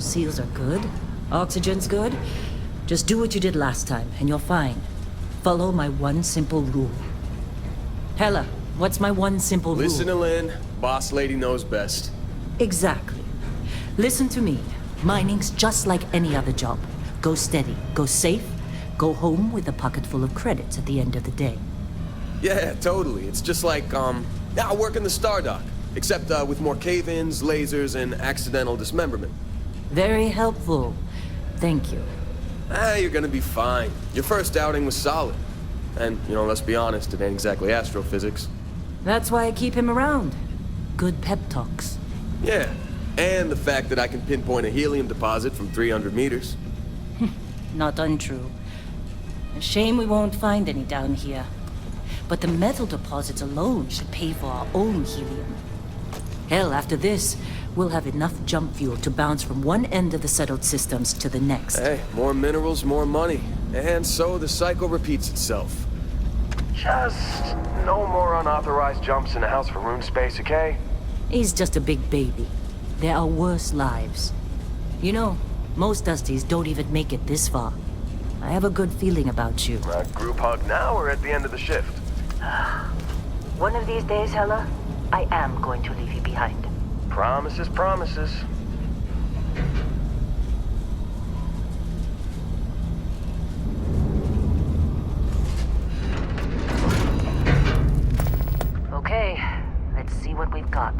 Seals are good. Oxygen's good. Just do what you did last time, and you're fine. Follow my one simple rule. Hella, what's my one simple rule? Listen to Lynn. Boss lady knows best. Exactly. Listen to me. Mining's just like any other job. Go steady, go safe, go home with a pocket full of credits at the end of the day. Yeah, totally. It's just like, I work in the Star Dock. Except, with more cave-ins, lasers, and accidental dismemberment. Very helpful. Thank you. You're gonna be fine. Your first outing was solid. And, let's be honest, it ain't exactly astrophysics. That's why I keep him around. Good pep talks. Yeah, and the fact that I can pinpoint a helium deposit from 300 meters. Not untrue. A shame we won't find any down here. But the metal deposits alone should pay for our own helium. Hell, after this, we'll have enough jump fuel to bounce from one end of the settled systems to the next. Hey, more minerals, more money. And so the cycle repeats itself. Just no more unauthorized jumps in the house for room space, okay? He's just a big baby. There are worse lives. Most Dusties don't even make it this far. I have a good feeling about you. Group hug now or at the end of the shift? One of these days, Hella, I am going to leave you behind. Promises, promises. Okay, let's see what we've got.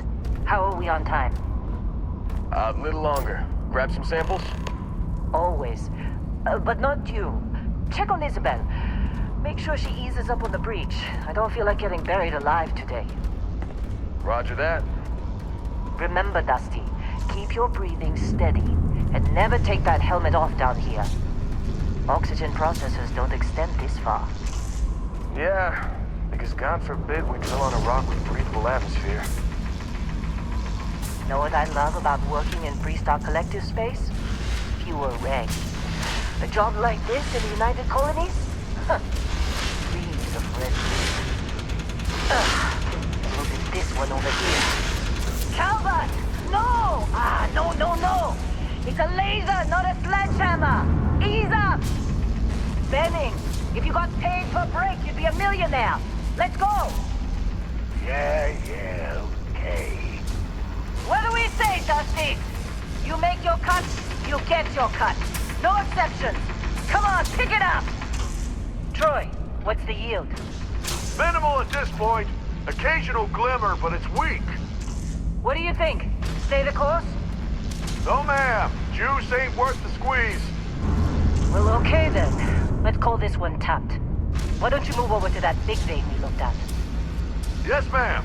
How are we on time? A little longer. Grab some samples? Always. But not you. Check on Isabel. Make sure she eases up on the breach. I don't feel like getting buried alive today. Roger that. Remember, Dusty, keep your breathing steady and never take that helmet off down here. Oxygen processors don't extend this far. Yeah, because God forbid we fell on a rock with breathable atmosphere. Know what I love about working in Freestar Collective space? Fewer regs. A job like this in the United Colonies? Huh. Reams of red tape. Look at this one over here. Calvert! No! No! It's a laser, not a sledgehammer! Ease up! Benning, if you got paid per break, you'd be a millionaire. Let's go! Yeah, okay. What do we say, Dusty? You make your cut, you get your cut. No exceptions. Come on, pick it up! Troy, what's the yield? Minimal at this point. Occasional glimmer, but it's weak. What do you think? Stay the course? No, ma'am. Juice ain't worth the squeeze. Well, okay then. Let's call this one tapped. Why don't you move over to that big vein we looked at? Yes, ma'am.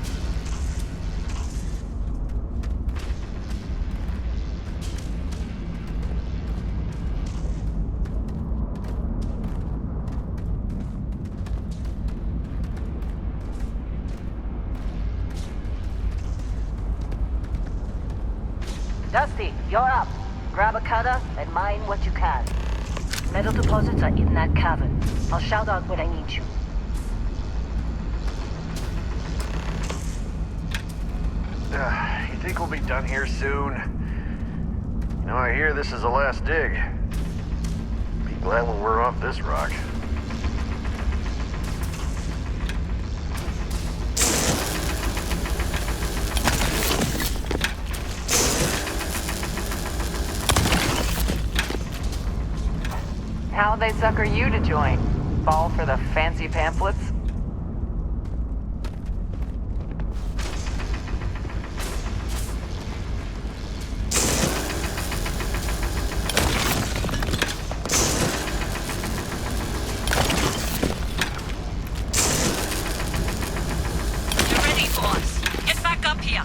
Dusty, you're up. Grab a cutter and mine what you can. Metal deposits are in that cavern. I'll shout out when I need you. You think we'll be done here soon? I hear this is the last dig. Be glad when we're off this rock. How'd they sucker you to join? Fall for the fancy pamphlets? You're ready, boss. Get back up here.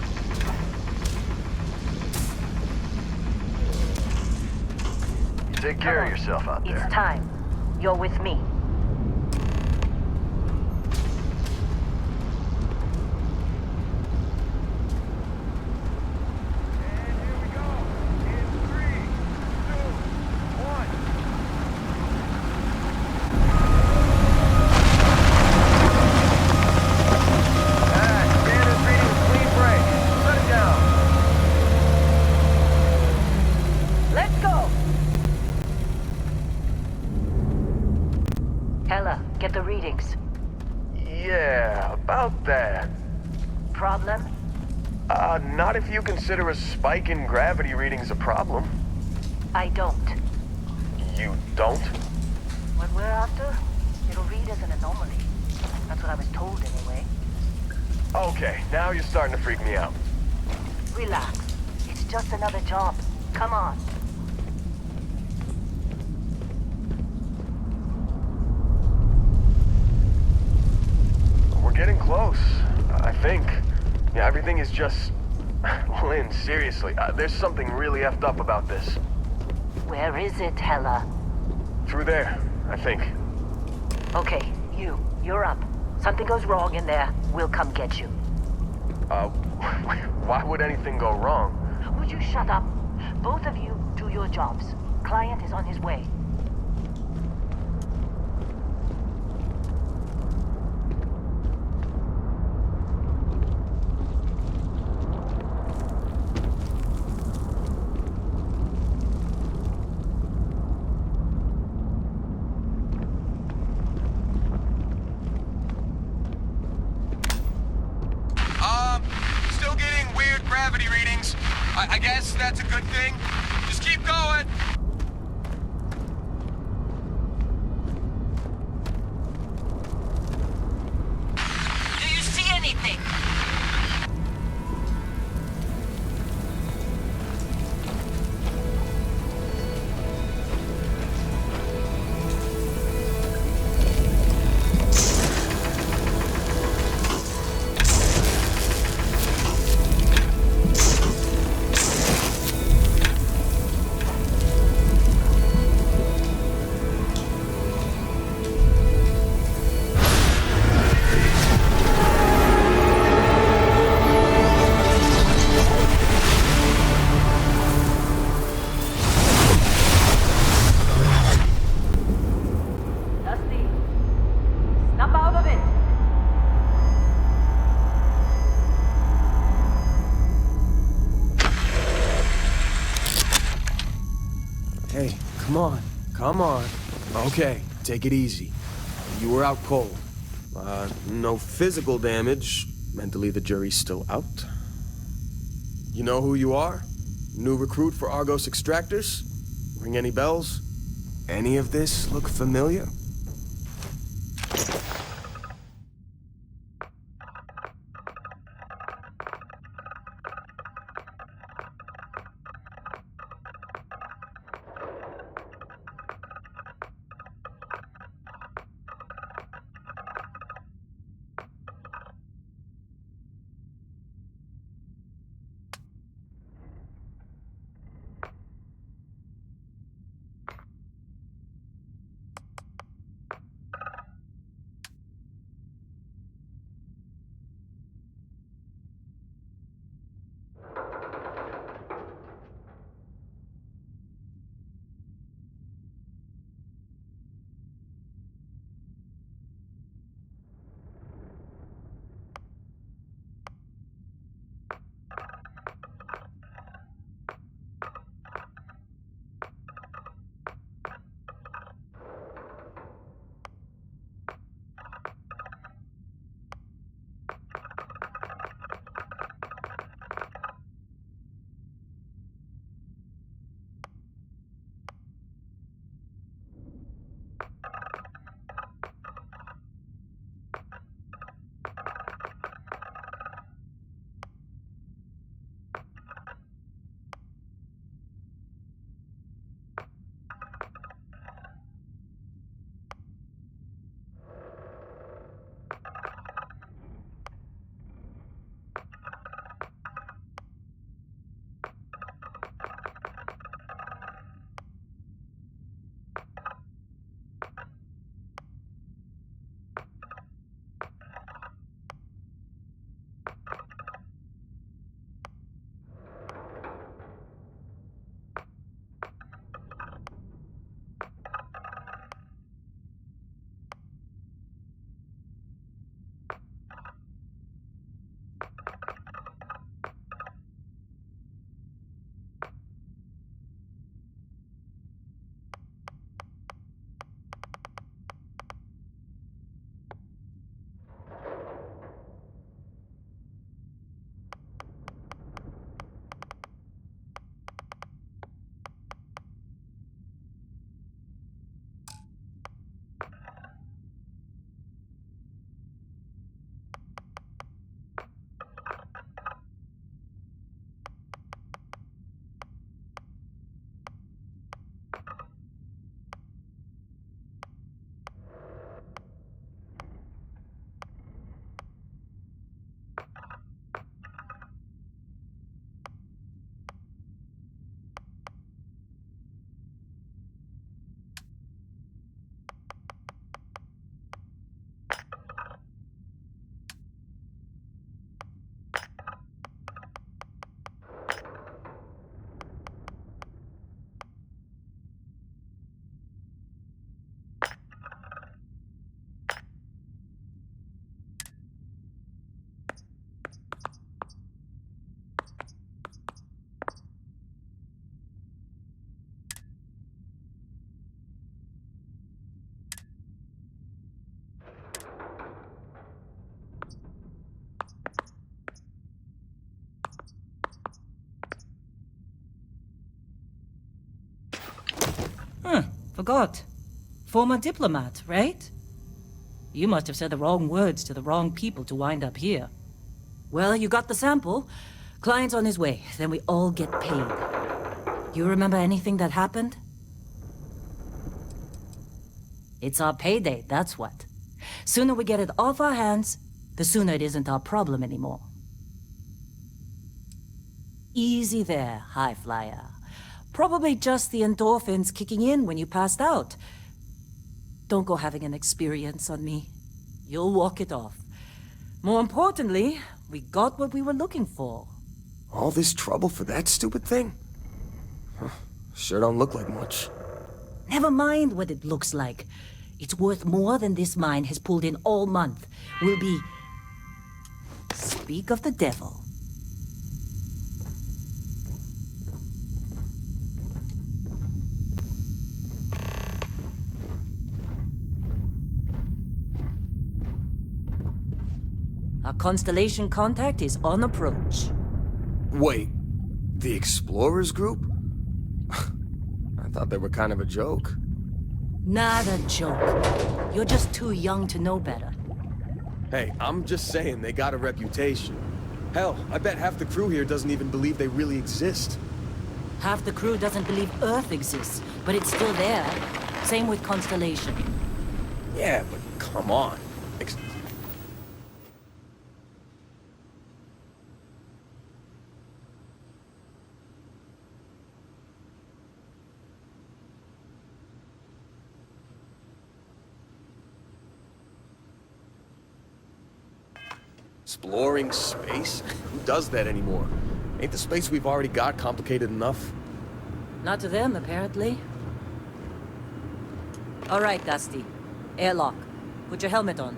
Take care of yourself out there. It's time. You're with me. Let's at the readings. Yeah, about that. Problem? Not if you consider a spike in gravity readings a problem. I don't. You don't? What we're after, it'll read as an anomaly. That's what I was told anyway. Okay, now you're starting to freak me out. Relax. It's just another job. Come on. We're getting close, I think. Yeah, everything is just... Lynn, seriously, there's something really effed up about this. Where is it, Hella? Through there, I think. Okay, you're up. Something goes wrong in there, we'll come get you. Why would anything go wrong? Would you shut up? Both of you do your jobs. Client is on his way. Still getting weird gravity readings. I guess that's a good thing. Just keep going. Do you see anything? Dusty, snap out of it! Hey, come on. Come on. Okay, take it easy. You were out cold. No physical damage. Mentally, the jury's still out. You know who you are? New recruit for Argos Extractors? Ring any bells? Any of this look familiar? Forgot. Former diplomat, right? You must have said the wrong words to the wrong people to wind up here. Well, you got the sample. Client's on his way, then we all get paid. You remember anything that happened? It's our payday, that's what. Sooner we get it off our hands, the sooner it isn't our problem anymore. Easy there, high flyer. Probably just the endorphins kicking in when you passed out. Don't go having an experience on me. You'll walk it off. More importantly, we got what we were looking for. All this trouble for that stupid thing? Huh, sure don't look like much. Never mind what it looks like. It's worth more than this mine has pulled in all month. We'll be... Speak of the devil. Our Constellation contact is on approach. Wait, the Explorers group? I thought they were kind of a joke. Not a joke. You're just too young to know better. Hey, I'm just saying they got a reputation. Hell, I bet half the crew here doesn't even believe they really exist. Half the crew doesn't believe Earth exists, but it's still there. Same with Constellation. Yeah, but come on. Exploring space? Who does that anymore? Ain't the space we've already got complicated enough? Not to them, apparently. All right, Dusty. Airlock. Put your helmet on.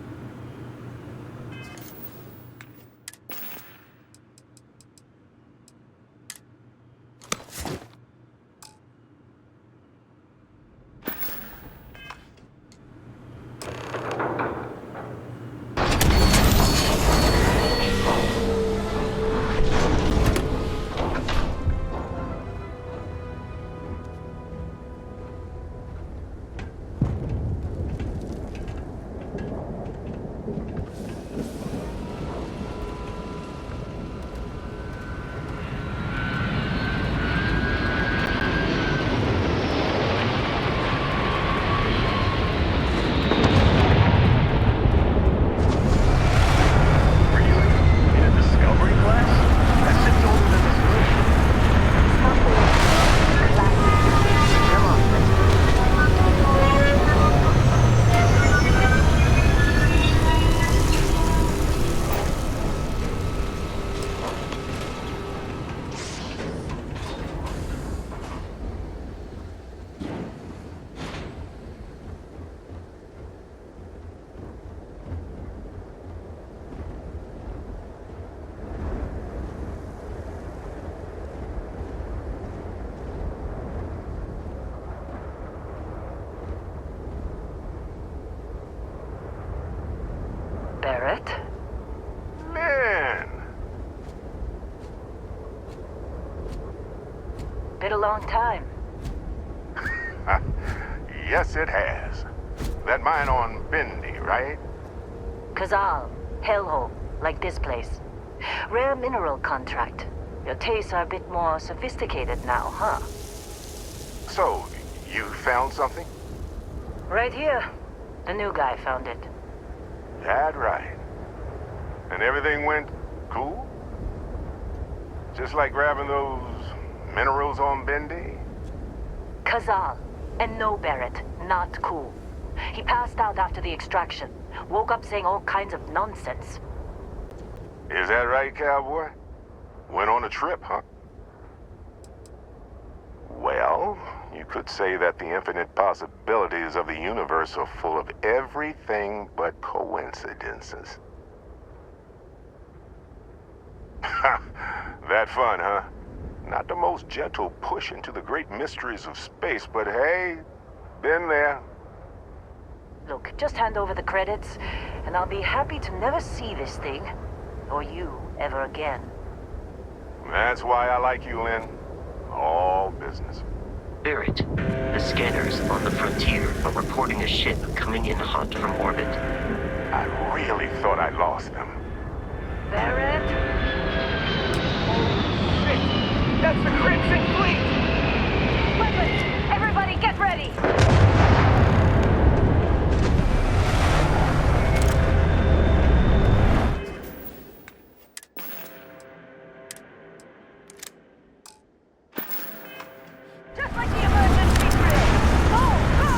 Barrett? Man! Been a long time. Yes, it has. That mine on Bendy, right? Kazal, hellhole, like this place. Rare mineral contract. Your tastes are a bit more sophisticated now, huh? So, you found something? Right here. The new guy found it. That right. And everything went cool? Just like grabbing those minerals on Bendy? Kazal. And no, Barrett. Not cool. He passed out after the extraction. Woke up saying all kinds of nonsense. Is that right, cowboy? Went on a trip, huh? Well, you could say that the infinite possibilities of the universe are full of everything but coincidences. That fun, huh? Not the most gentle push into the great mysteries of space, but hey, been there. Look, just hand over the credits, and I'll be happy to never see this thing, or you, ever again. That's why I like you, Lynn. All business. Barrett, the scanners on the frontier are reporting a ship coming in hot from orbit. I really thought I lost them. Barrett? Shit! That's the Crimson Fleet! Weapons! Everybody get ready! Just like the emergency drill! Go! Go!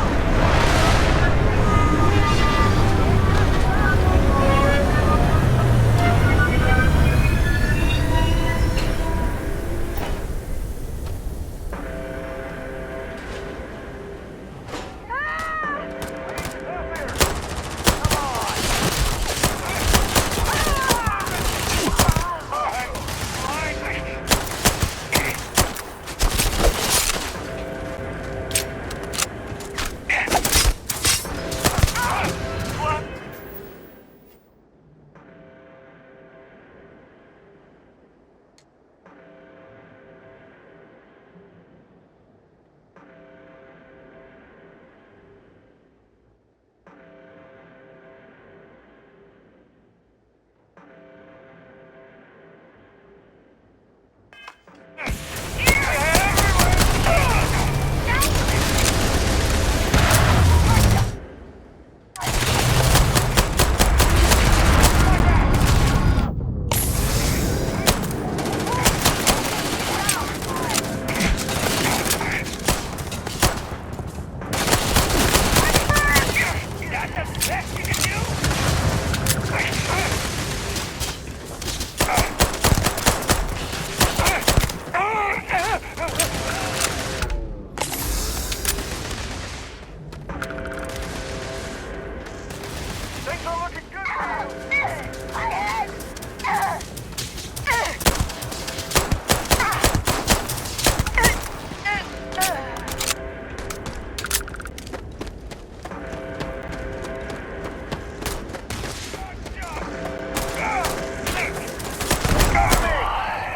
Things are looking good for you!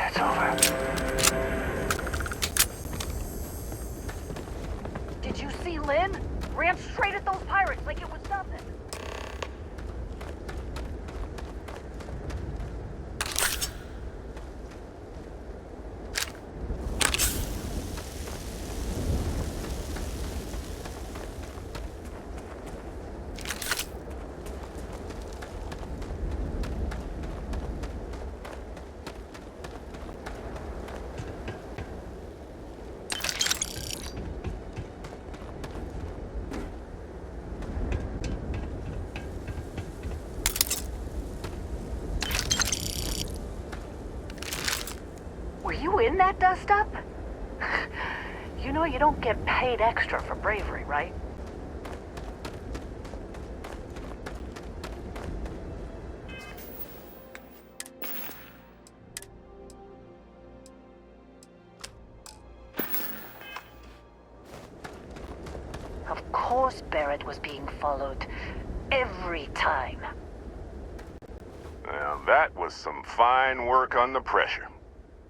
It's over. Did you see Lynn? Ran straight at those pirates like it was nothing. Were you in that dust-up? You know you don't get paid extra for bravery, right? Of course Barrett was being followed. Every time. Now, that was some fine work under pressure.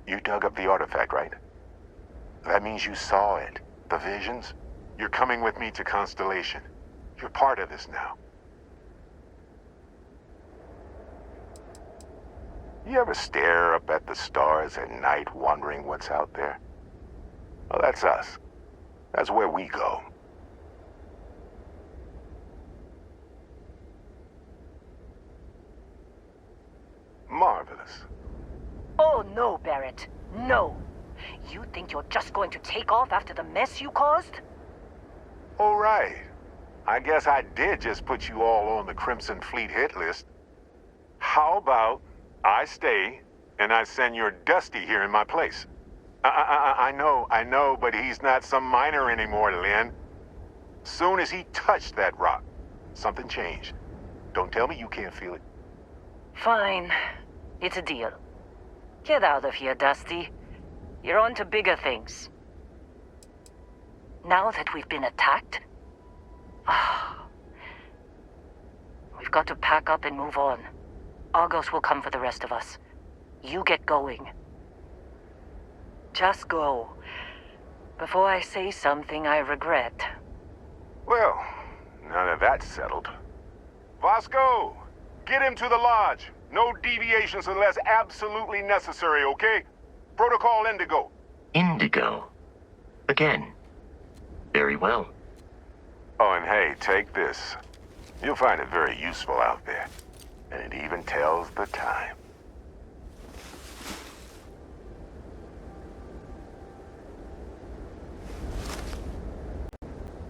You dug up the artifact, right? That means you saw it. The visions? You're coming with me to Constellation. You're part of this now. You ever stare up at the stars at night wondering what's out there? Well, that's us. That's where we go. Marvelous. Oh no, Barrett. No. You think you're just going to take off after the mess you caused? All right. I guess I did just put you all on the Crimson Fleet hit list. How about I stay and I send your Dusty here in my place? I know, but he's not some miner anymore, Lynn. Soon as he touched that rock, something changed. Don't tell me you can't feel it. Fine. It's a deal. Get out of here, Dusty. You're on to bigger things. Now that we've been attacked, we've got to pack up and move on. Argos will come for the rest of us. You get going. Just go. before I say something I regret. Well, now that that's settled. Vasco, get him to the lodge. No deviations unless absolutely necessary, okay? Protocol Indigo. Indigo. Again. Very well. Oh, and hey, take this. You'll find it very useful out there. And it even tells the time.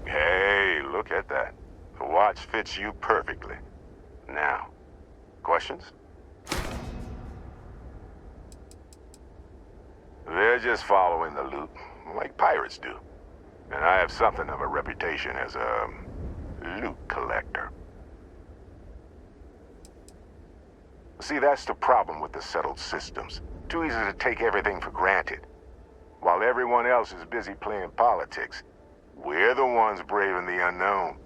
Hey, look at that. The watch fits you perfectly. Now, questions? They're just following the loot, like pirates do. And I have something of a reputation as a loot collector. See, that's the problem with the settled systems. Too easy to take everything for granted. While everyone else is busy playing politics, we're the ones braving the unknown,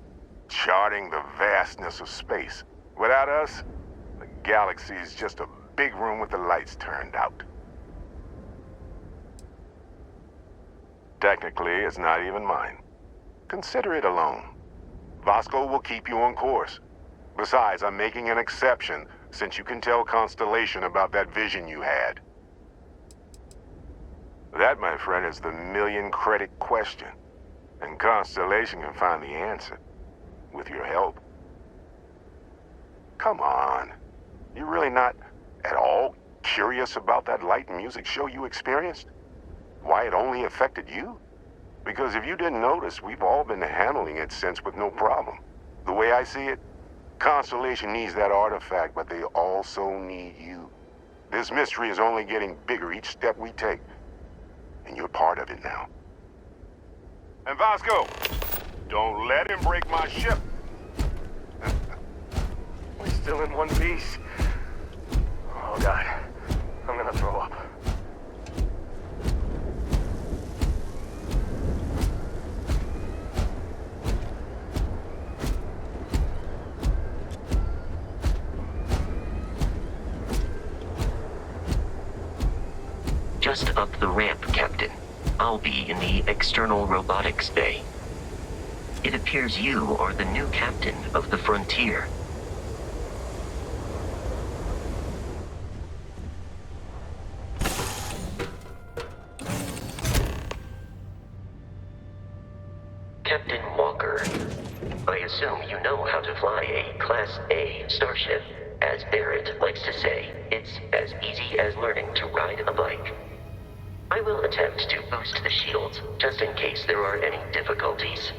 charting the vastness of space. Without us, the galaxy is just a big room with the lights turned out. Technically, it's not even mine. Consider it a loan. Vasco will keep you on course. Besides, I'm making an exception since you can tell Constellation about that vision you had. That, my friend, is the million-credit question. And Constellation can find the answer. With your help. Come on. You're really not at all curious about that light and music show you experienced? Why it only affected you? Because if you didn't notice, we've all been handling it since with no problem. The way I see it, Constellation needs that artifact, but they also need you. This mystery is only getting bigger each step we take. And you're part of it now. And Vasco, don't let him break my ship. We're still in one piece. Oh, God. I'm gonna throw up. Just up the ramp, Captain. I'll be in the external robotics bay. It appears you are the new captain of the Frontier. Captain Walker, I assume you know how to fly a Class A starship. As Barrett likes to say, it's as easy as learning to ride a bike. I will attempt to boost the shields, just in case there are any difficulties.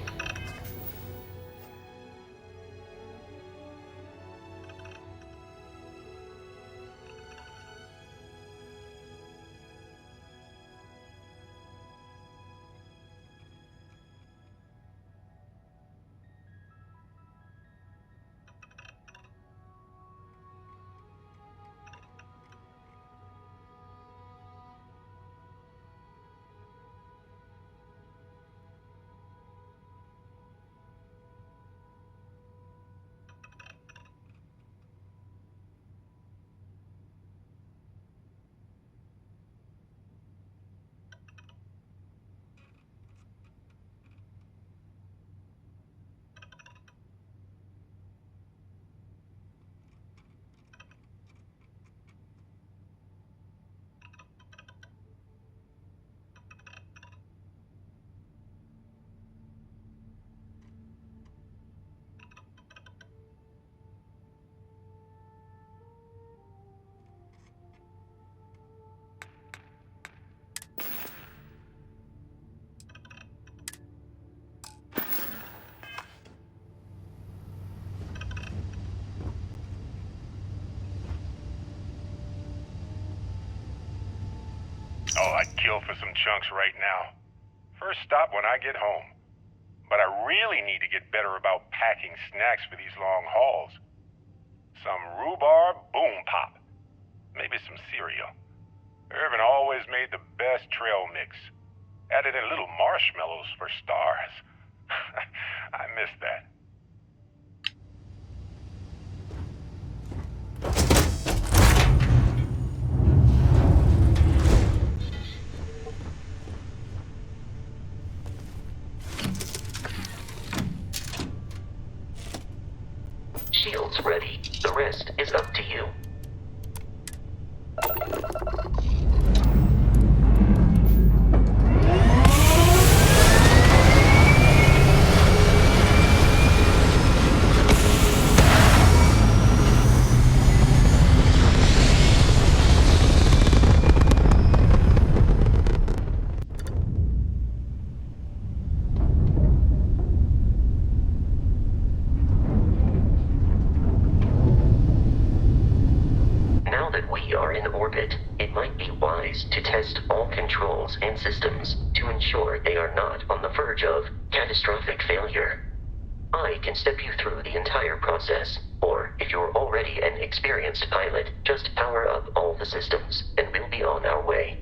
Oh, I'd kill for some chunks right now. First stop when I get home. But I really need to get better about packing snacks for these long hauls. Some rhubarb boom pop. Maybe some cereal. Irvin always made the best trail mix. Added in little marshmallows for stars. I miss that. shields ready. The rest is up to you. Now that we are in orbit, it might be wise to test all controls and systems to ensure they are not on the verge of catastrophic failure. I can step you through the entire process, or if you're already an experienced pilot, just power up all the systems, and we'll be on our way.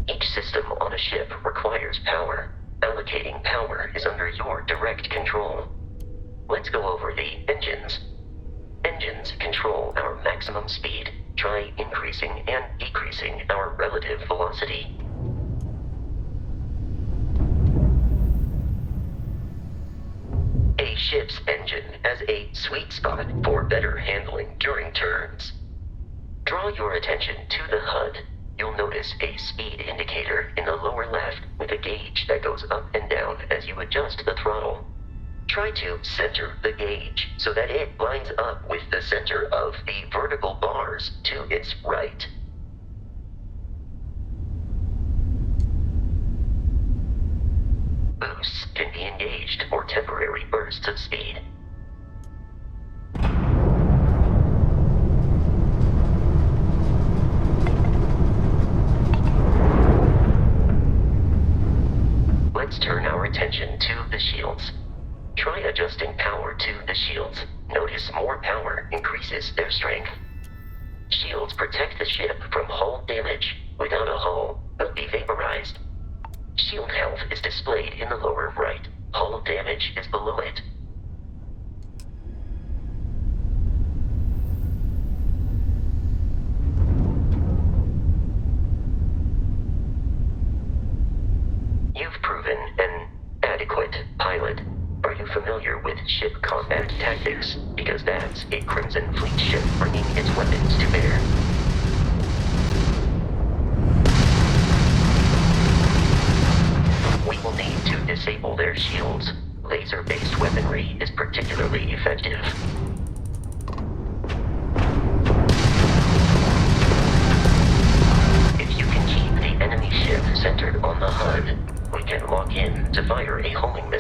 Each system on a ship requires power. Allocating power is under your direct control. Let's go over the engines. Engines control our maximum speed. Try increasing and decreasing our relative velocity. A ship's engine has a sweet spot for better handling during turns. Draw your attention to the HUD. You'll notice a speed indicator in the lower left with a gauge that goes up and down as you adjust the throttle. Try to center the gauge so that it lines up with the center of the vertical bars to its right. Boosts can be engaged for temporary bursts of speed. Let's turn our attention to the shields. Try adjusting power to the shields. Notice more power increases their strength. Shields protect the ship from hull damage. Without a hull, they'll be vaporized. Shield health is displayed in the lower right. Hull damage is below it. You've proven an adequate pilot. Are you familiar with ship combat tactics? Because that's a Crimson Fleet ship bringing its weapons to bear. We will need to disable their shields. Laser-based weaponry is particularly effective. If you can keep the enemy ship centered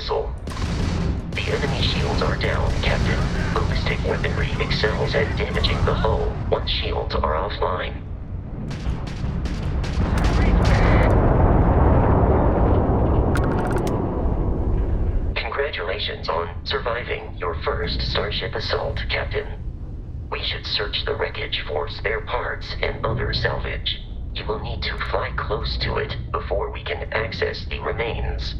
vessel. The enemy shields are down, Captain. Ballistic weaponry excels at damaging the hull once shields are offline. Congratulations on surviving your first Starship assault, Captain. We should search the wreckage for spare parts and other salvage. You will need to fly close to it before we can access the remains.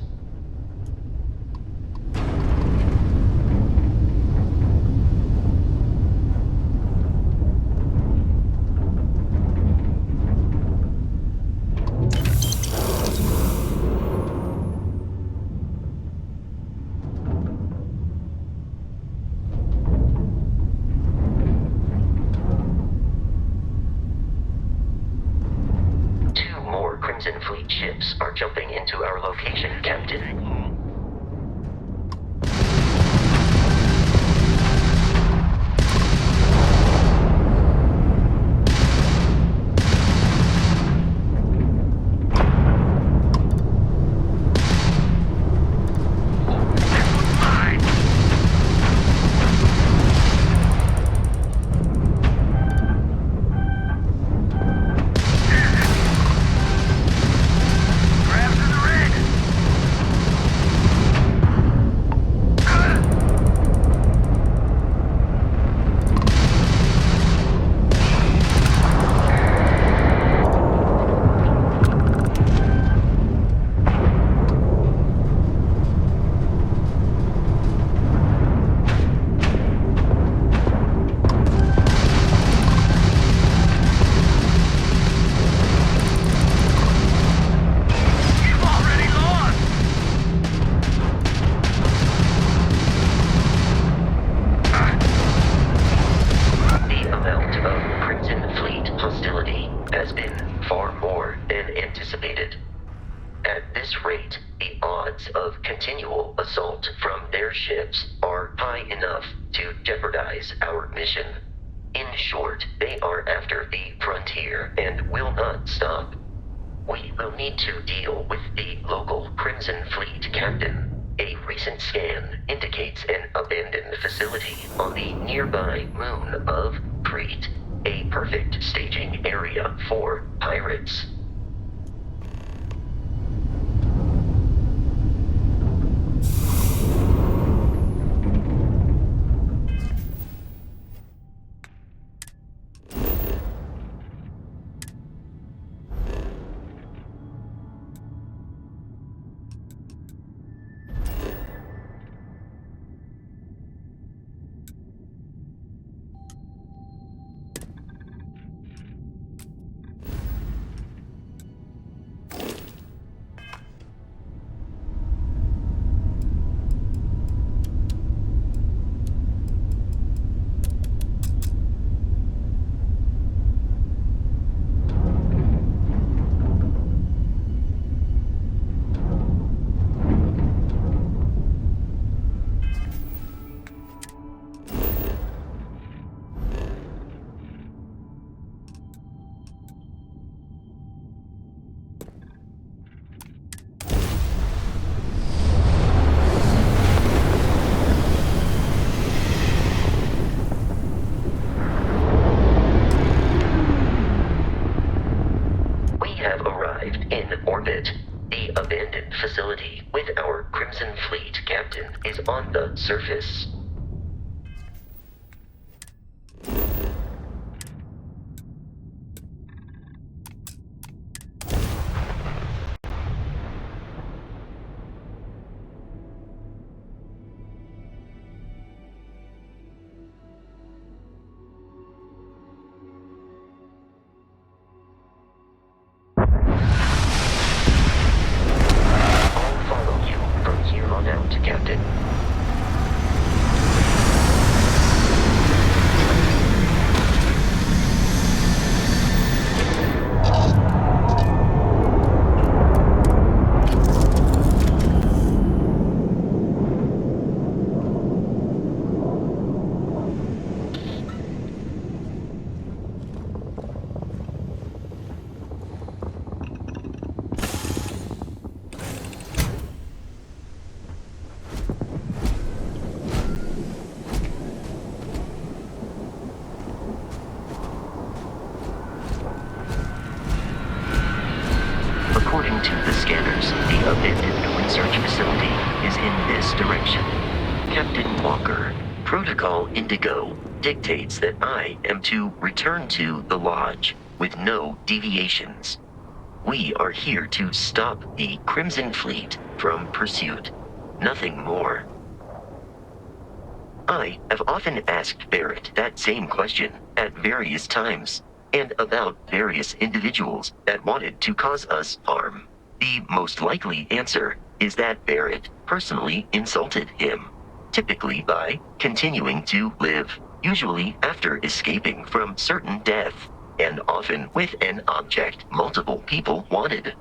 Crimson Fleet ships are jumping into our location, Captain. Our mission. In short, they are after the frontier and will not stop. We will need to deal with the local Crimson Fleet captain. A recent scan indicates an abandoned facility on the nearby moon of Crete, a perfect staging area for pirates. The abandoned facility with our Crimson Fleet captain is on the surface. Captain. direction. Captain Walker, Protocol Indigo dictates that I am to return to the Lodge with no deviations. We are here to stop the Crimson Fleet from pursuit. Nothing more. I have often asked Barrett that same question at various times, and about various individuals that wanted to cause us harm. The most likely answer is that Barrett personally insulted him, typically by continuing to live, usually after escaping from certain death, and often with an object multiple people wanted.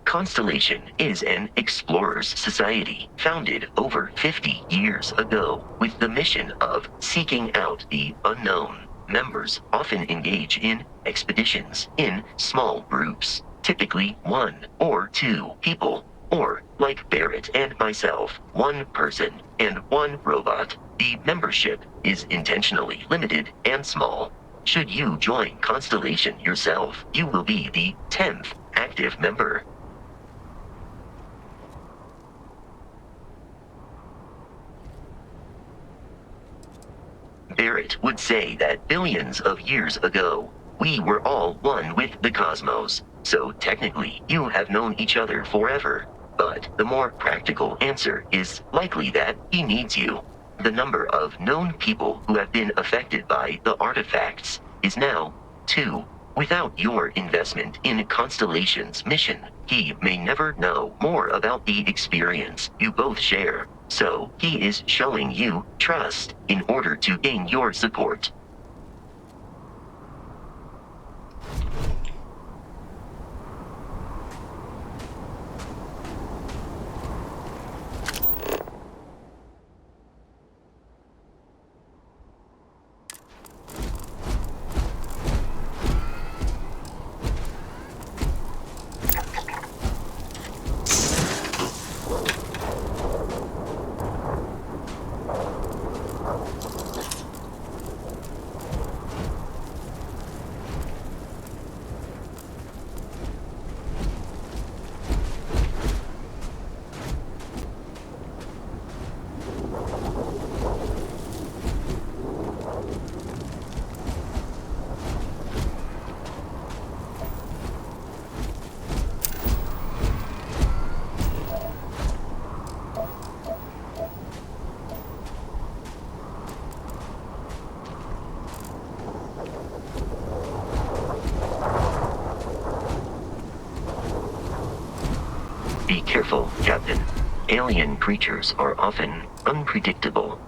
Constellation is an explorers society founded over 50 years ago with the mission of seeking out the unknown. Members often engage in expeditions in small groups, typically 1 or 2 people, or, like Barrett and myself, 1 person and 1 robot. The membership is intentionally limited and small. Should you join Constellation yourself, you will be the 10th active member. Barrett would say that billions of years ago, we were all one with the cosmos, so technically you have known each other forever. But the more practical answer is likely that he needs you. The number of known people who have been affected by the artifacts is now 2. Without your investment in Constellation's mission, he may never know more about the experience you both share. So, he is showing you trust in order to gain your support. Be careful, Captain. Alien creatures are often unpredictable.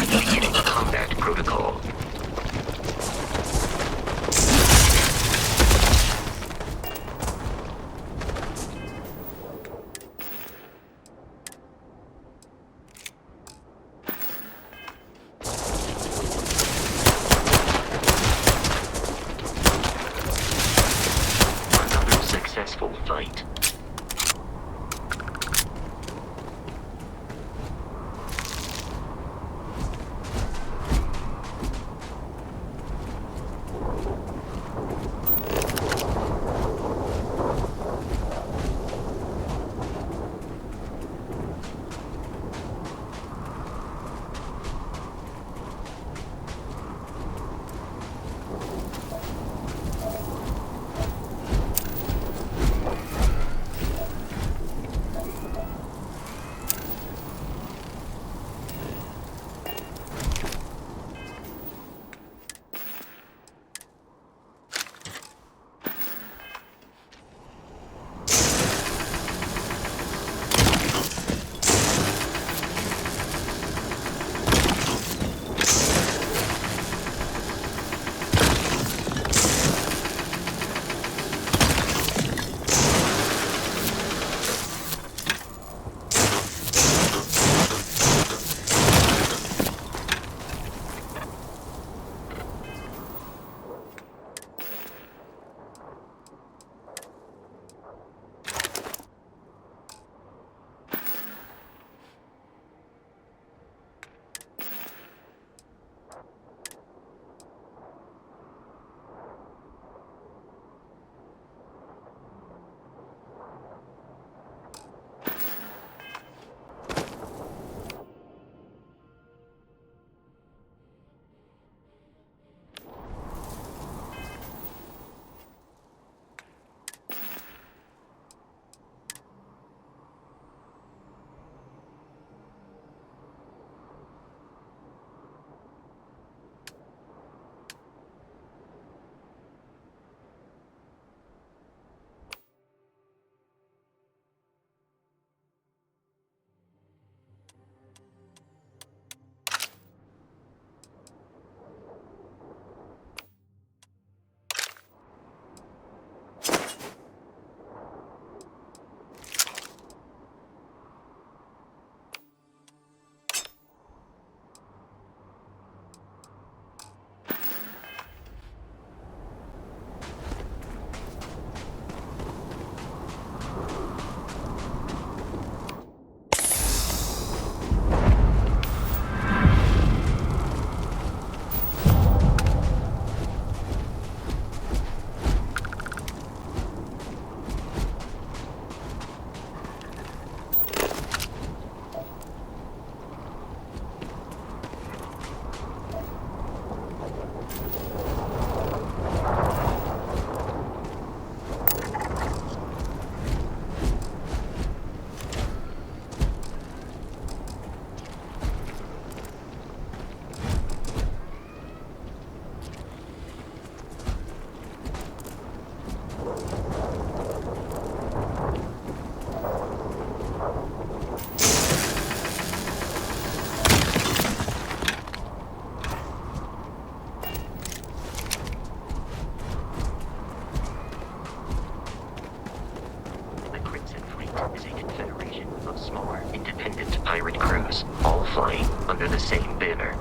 Beginning combat protocol. under the same banner.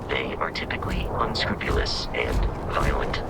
They are typically unscrupulous and violent.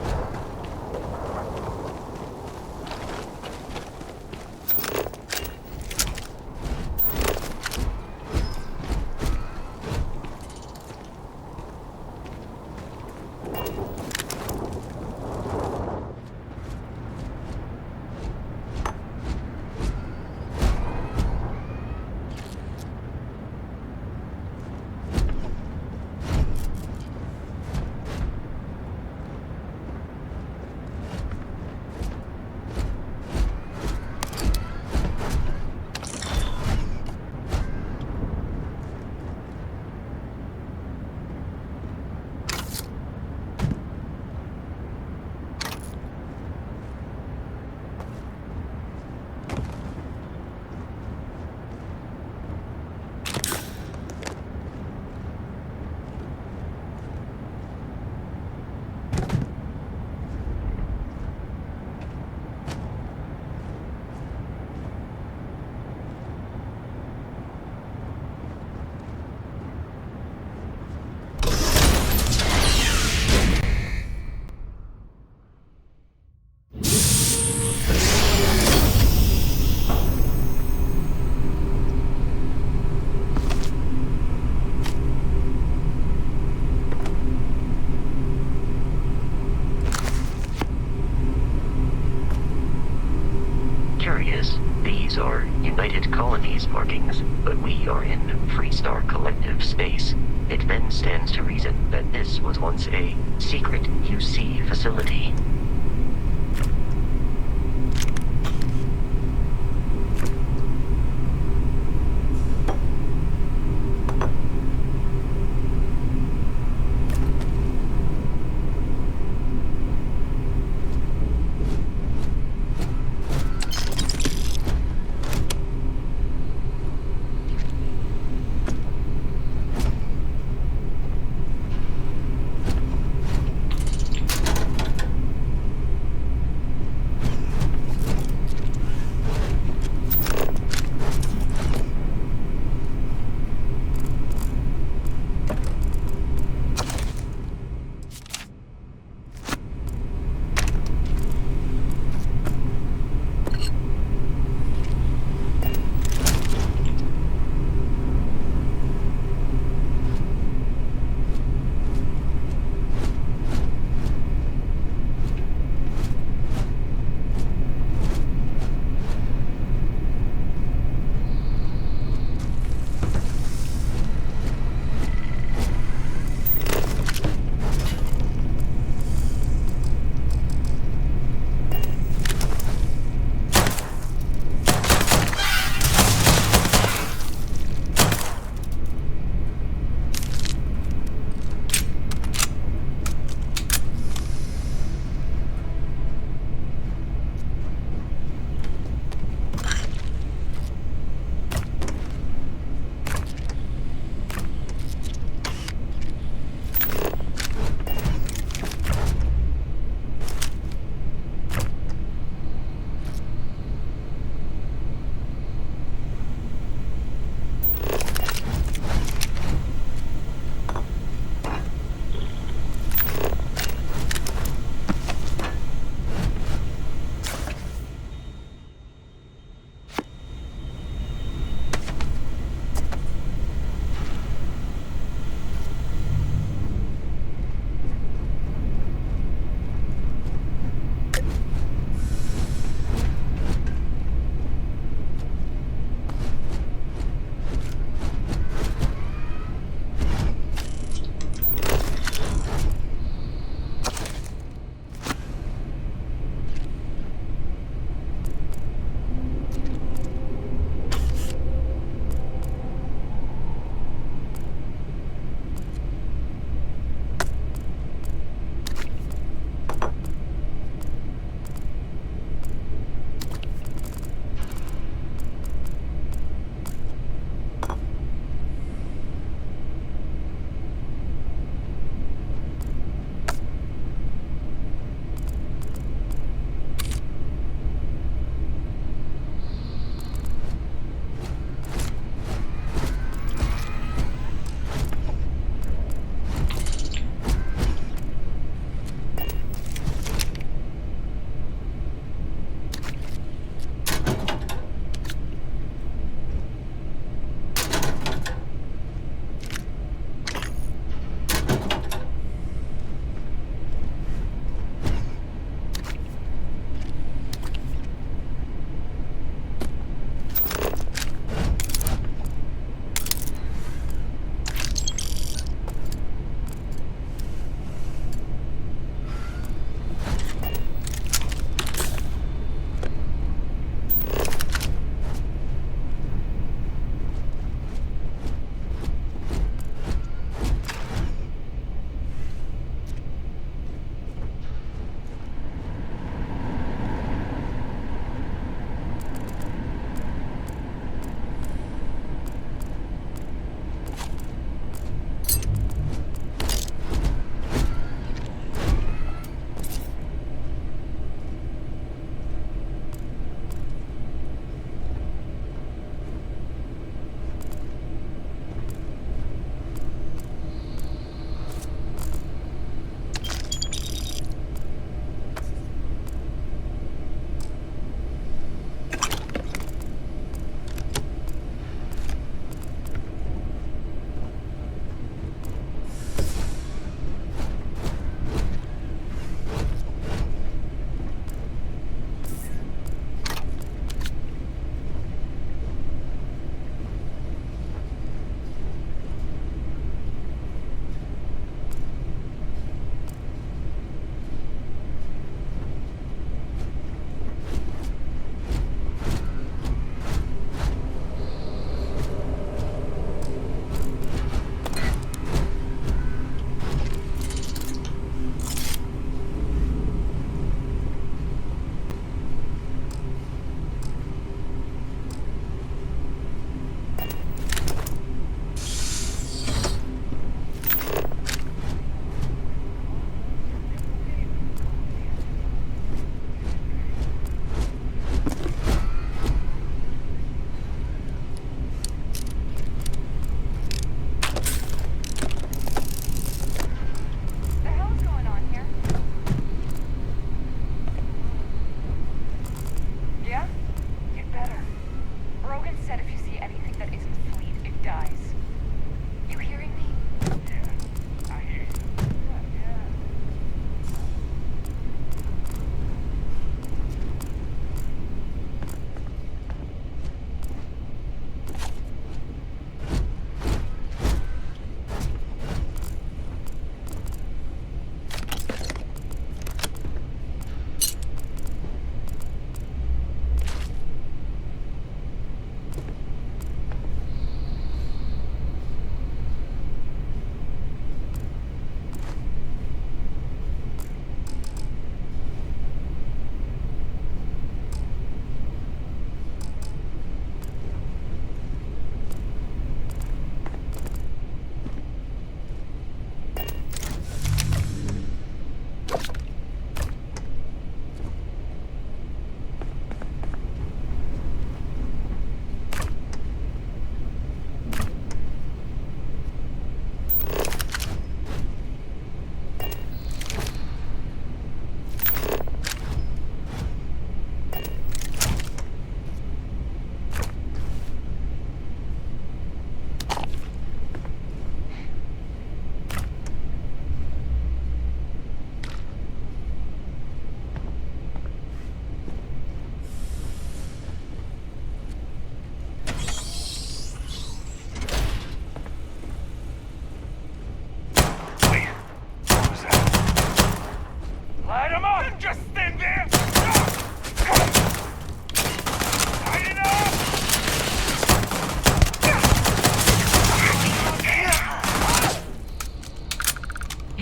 These are United Colonies markings, but we are in Freestar Collective space. It then stands to reason that this was once a secret UC facility.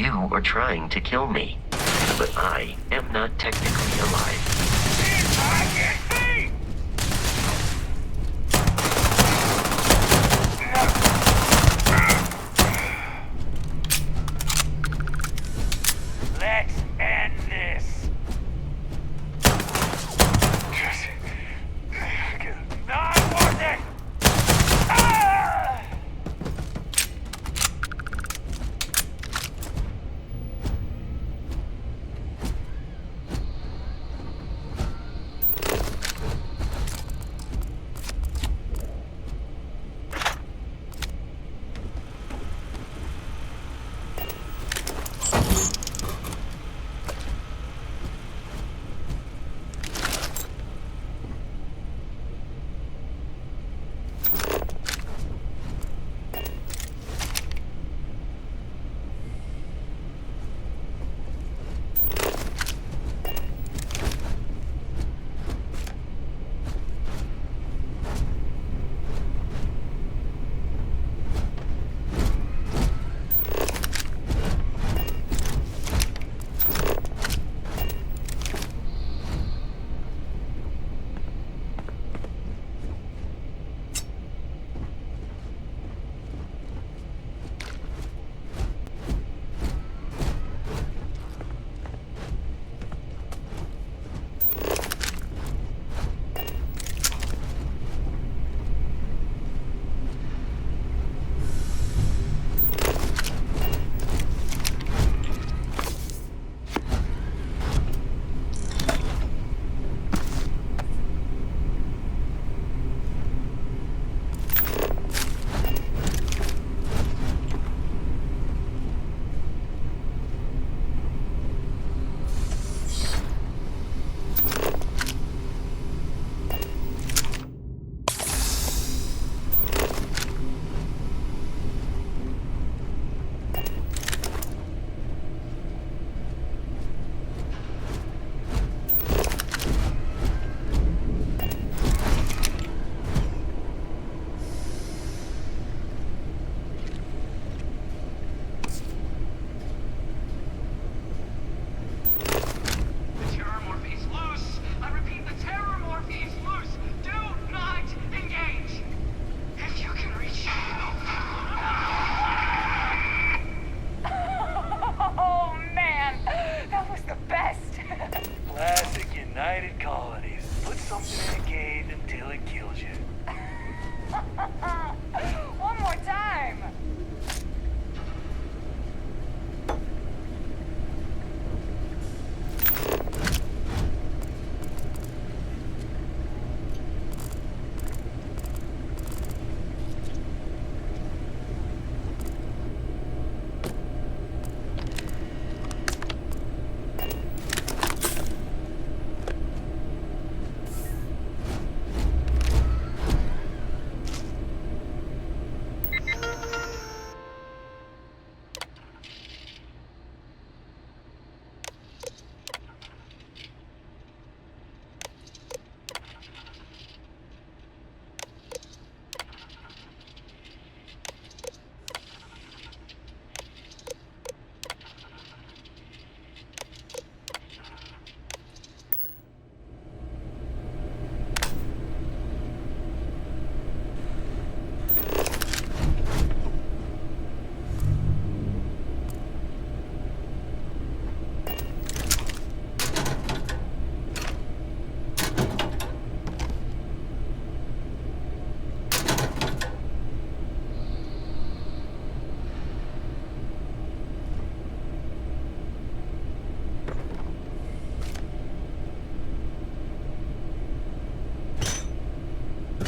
You are trying to kill me, but I am not technically alive. Let's end this. Not worth it. Ah!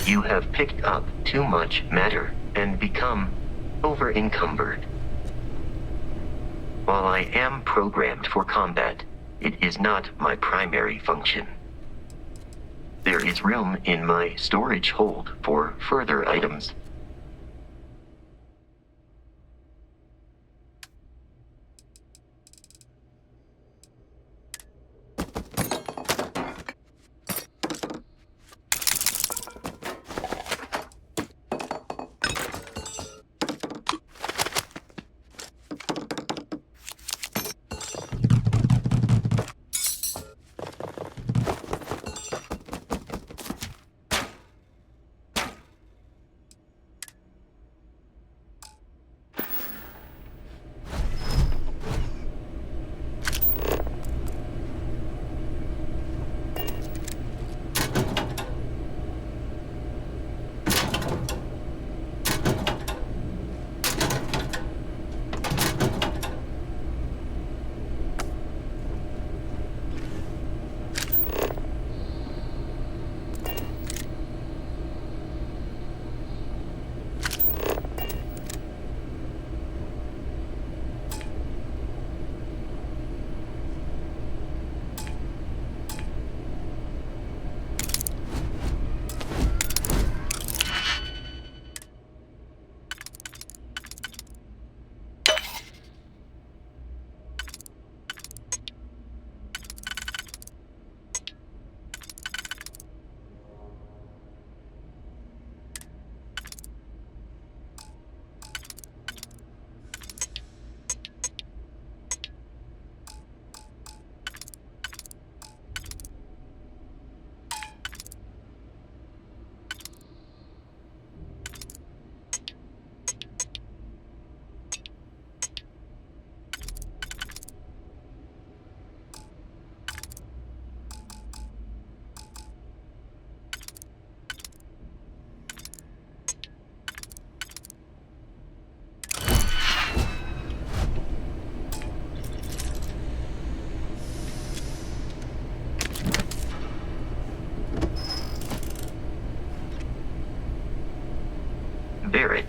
You have picked up too much matter and become over-encumbered. While I am programmed for combat, it is not my primary function. There is room in my storage hold for further items.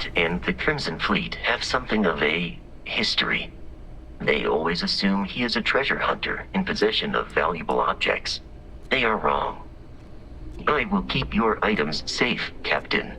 Barrett and the Crimson Fleet have something of a history. They always assume he is a treasure hunter in possession of valuable objects. They are wrong. I will keep your items safe, Captain.